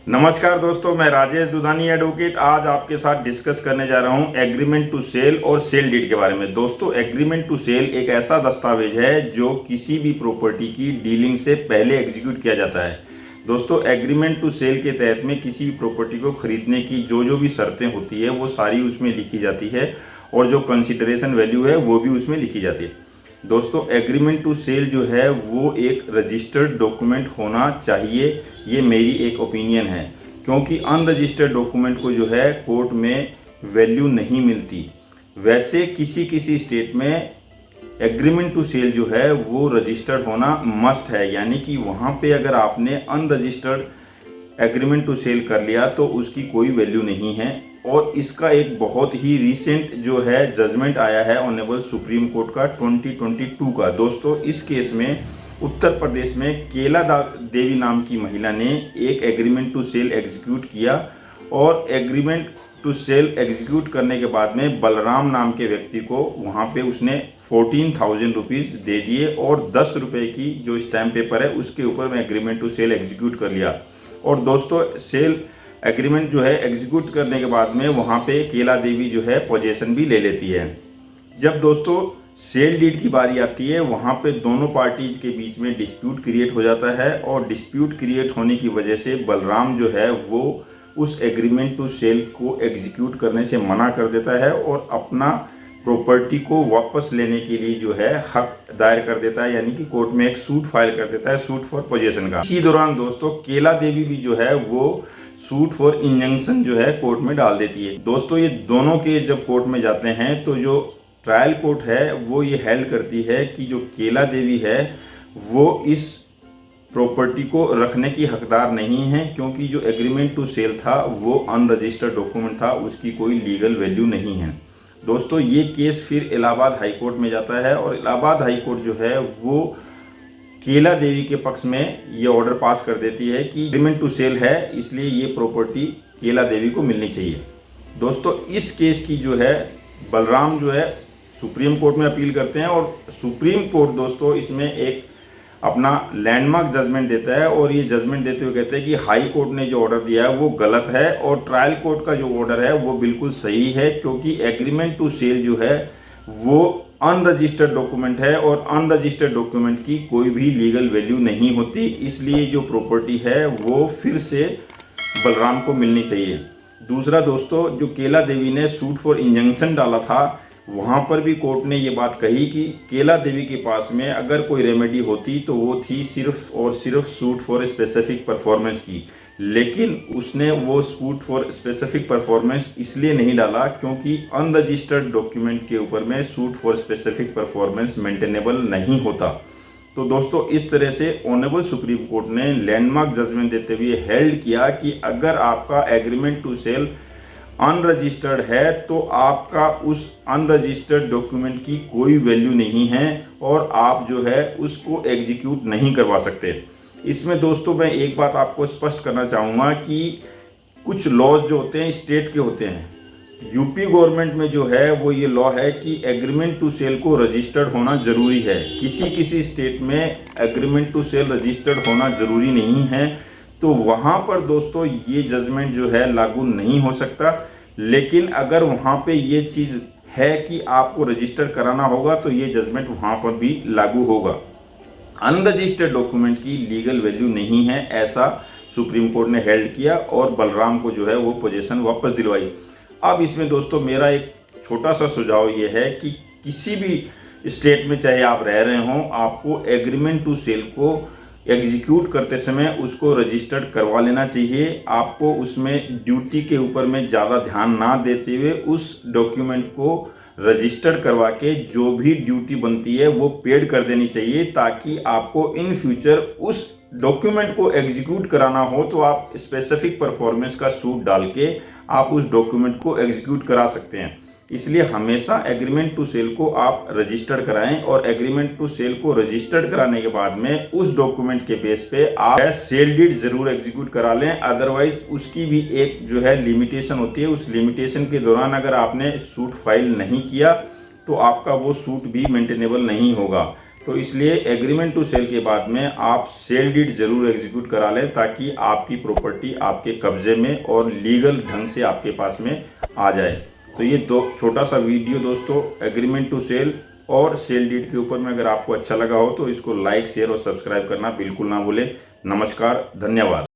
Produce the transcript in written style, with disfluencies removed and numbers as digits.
नमस्कार दोस्तों, मैं राजेश दुधानी एडवोकेट आज आपके साथ डिस्कस करने जा रहा हूं एग्रीमेंट टू सेल और सेल डीड के बारे में। दोस्तों, एग्रीमेंट टू सेल एक ऐसा दस्तावेज है जो किसी भी प्रॉपर्टी की डीलिंग से पहले एग्जीक्यूट किया जाता है। दोस्तों, एग्रीमेंट टू सेल के तहत में किसी भी प्रॉपर्टी को खरीदने की जो भी शर्तें होती है वो सारी उसमें लिखी जाती है और जो कंसिडरेशन वैल्यू है वो भी उसमें लिखी जाती है। दोस्तों, एग्रीमेंट टू सेल जो है वो एक रजिस्टर्ड डॉक्यूमेंट होना चाहिए, ये मेरी एक ओपिनियन है, क्योंकि अनरजिस्टर्ड डॉक्यूमेंट को जो है कोर्ट में वैल्यू नहीं मिलती। वैसे किसी स्टेट में एग्रीमेंट टू सेल जो है वो रजिस्टर्ड होना मस्ट है, यानी कि वहाँ पे अगर आपने अनरजिस्टर्ड एग्रीमेंट टू सेल कर लिया तो उसकी कोई वैल्यू नहीं है। और इसका एक बहुत ही रीसेंट जो है जजमेंट आया है ऑनरेबल सुप्रीम कोर्ट का 2022 का। दोस्तों, इस केस में उत्तर प्रदेश में केला देवी नाम की महिला ने एक एग्रीमेंट टू सेल एग्जीक्यूट किया और एग्रीमेंट टू सेल एग्जीक्यूट करने के बाद में बलराम नाम के व्यक्ति को वहाँ पे उसने 14,000 रुपीज़ दे दिए और 10 रुपये की जो स्टैम्प पेपर है उसके ऊपर में एग्रीमेंट टू सेल एग्जीक्यूट कर लिया। और दोस्तों, सेल एग्रीमेंट जो है एग्जीक्यूट करने के बाद में वहाँ पे केला देवी जो है पोजीशन भी ले लेती है। जब दोस्तों सेल डीड की बारी आती है वहाँ पे दोनों पार्टीज के बीच में डिस्प्यूट क्रिएट हो जाता है और डिस्प्यूट क्रिएट होने की वजह से बलराम जो है वो उस एग्रीमेंट टू सेल को एग्जीक्यूट करने से मना कर देता है और अपना प्रॉपर्टी को वापस लेने के लिए जो है हक दायर कर देता है, यानी कि कोर्ट में एक सूट फाइल कर देता है, सूट फॉर पोजीशन का। इसी दौरान दोस्तों केला देवी भी जो है वो सूट फॉर इंजंक्शन जो है कोर्ट में डाल देती है। दोस्तों, ये दोनों केस जब कोर्ट में जाते हैं तो जो ट्रायल कोर्ट है वो ये हेल्ड करती है कि जो केला देवी है वो इस प्रॉपर्टी को रखने की हकदार नहीं है, क्योंकि जो एग्रीमेंट टू सेल था वो अनरजिस्टर्ड डॉक्यूमेंट था, उसकी कोई लीगल वैल्यू नहीं है। दोस्तों, ये केस फिर इलाहाबाद हाई कोर्ट में जाता है और इलाहाबाद हाई कोर्ट जो है वो केला देवी के पक्ष में ये ऑर्डर पास कर देती है कि एग्रीमेंट टू सेल है, इसलिए ये प्रॉपर्टी केला देवी को मिलनी चाहिए। दोस्तों, इस केस की जो है बलराम जो है सुप्रीम कोर्ट में अपील करते हैं और सुप्रीम कोर्ट दोस्तों इसमें एक अपना लैंडमार्क जजमेंट देता है और ये जजमेंट देते हुए कहते हैं कि हाई कोर्ट ने जो ऑर्डर दिया है वो गलत है और ट्रायल कोर्ट का जो ऑर्डर है वो बिल्कुल सही है, क्योंकि एग्रीमेंट टू सेल जो है वो अनरजिस्टर्ड डॉक्यूमेंट है और अनरजिस्टर्ड डॉक्यूमेंट की कोई भी लीगल वैल्यू नहीं होती, इसलिए जो प्रॉपर्टी है वो फिर से बलराम को मिलनी चाहिए। दूसरा दोस्तों, जो केला देवी ने सूट फॉर इंजंक्शन डाला था वहाँ पर भी कोर्ट ने ये बात कही कि केला देवी के पास में अगर कोई रेमेडी होती तो वो थी सिर्फ और सिर्फ सूट फॉर स्पेसिफिक परफॉर्मेंस की, लेकिन उसने वो सूट फॉर स्पेसिफिक परफॉर्मेंस इसलिए नहीं डाला क्योंकि अनरजिस्टर्ड डॉक्यूमेंट के ऊपर में suit for specific performance maintainable नहीं होता। तो दोस्तों, इस तरह से ऑनरेबल सुप्रीम कोर्ट ने लैंडमार्क जजमेंट देते हुए हेल्ड किया कि अगर आपका एग्रीमेंट टू सेल अनरजिस्टर्ड है तो आपका उस अनरजिस्टर्ड डॉक्यूमेंट की कोई वैल्यू नहीं है और आप जो है उसको एग्जीक्यूट नहीं करवा सकते। इसमें दोस्तों मैं एक बात आपको स्पष्ट करना चाहूँगा कि कुछ लॉज जो होते हैं स्टेट के होते हैं। यूपी गवर्नमेंट में जो है वो ये लॉ है कि एग्रीमेंट टू सेल को रजिस्टर्ड होना ज़रूरी है। किसी स्टेट में एग्रीमेंट टू सेल रजिस्टर्ड होना ज़रूरी नहीं है, तो वहाँ पर दोस्तों ये जजमेंट जो है लागू नहीं हो सकता। लेकिन अगर वहाँ पे ये चीज़ है कि आपको रजिस्टर कराना होगा तो ये जजमेंट वहाँ पर भी लागू होगा। अनरजिस्टर्ड डॉक्यूमेंट की लीगल वैल्यू नहीं है, ऐसा सुप्रीम कोर्ट ने हेल्ड किया और बलराम को जो है वो पोजीशन वापस दिलवाई। अब इसमें दोस्तों मेरा एक छोटा सा सुझाव ये है कि किसी भी स्टेट में चाहे आप रह रहे हों, आपको एग्रीमेंट टू सेल को एग्जीक्यूट करते समय उसको रजिस्टर्ड करवा लेना चाहिए। आपको उसमें ड्यूटी के ऊपर में ज़्यादा ध्यान ना देते हुए उस डॉक्यूमेंट को रजिस्टर्ड करवा के जो भी ड्यूटी बनती है वो पेड कर देनी चाहिए, ताकि आपको इन फ्यूचर उस डॉक्यूमेंट को एग्जीक्यूट कराना हो तो आप स्पेसिफिक परफॉर्मेंस का सूट डाल के आप उस डॉक्यूमेंट को एग्जीक्यूट करा सकते हैं। इसलिए हमेशा एग्रीमेंट टू सेल को आप रजिस्टर्ड कराएं और एग्रीमेंट टू सेल को रजिस्टर्ड कराने के बाद में उस डॉक्यूमेंट के बेस पे आप सेल डीड जरूर एग्जीक्यूट करा लें। अदरवाइज उसकी भी एक जो है लिमिटेशन होती है, उस लिमिटेशन के दौरान अगर आपने सूट फाइल नहीं किया तो आपका वो सूट भी मेंटेनेबल नहीं होगा। तो इसलिए एग्रीमेंट टू सेल के बाद में आप सेल डीड जरूर एग्जीक्यूट करा लें, ताकि आपकी प्रॉपर्टी आपके कब्जे में और लीगल ढंग से आपके पास में आ जाए। तो ये दो छोटा सा वीडियो दोस्तों एग्रीमेंट टू सेल और सेल डीड के ऊपर में अगर आपको अच्छा लगा हो तो इसको लाइक, शेयर और सब्सक्राइब करना बिल्कुल ना भूलें। नमस्कार, धन्यवाद।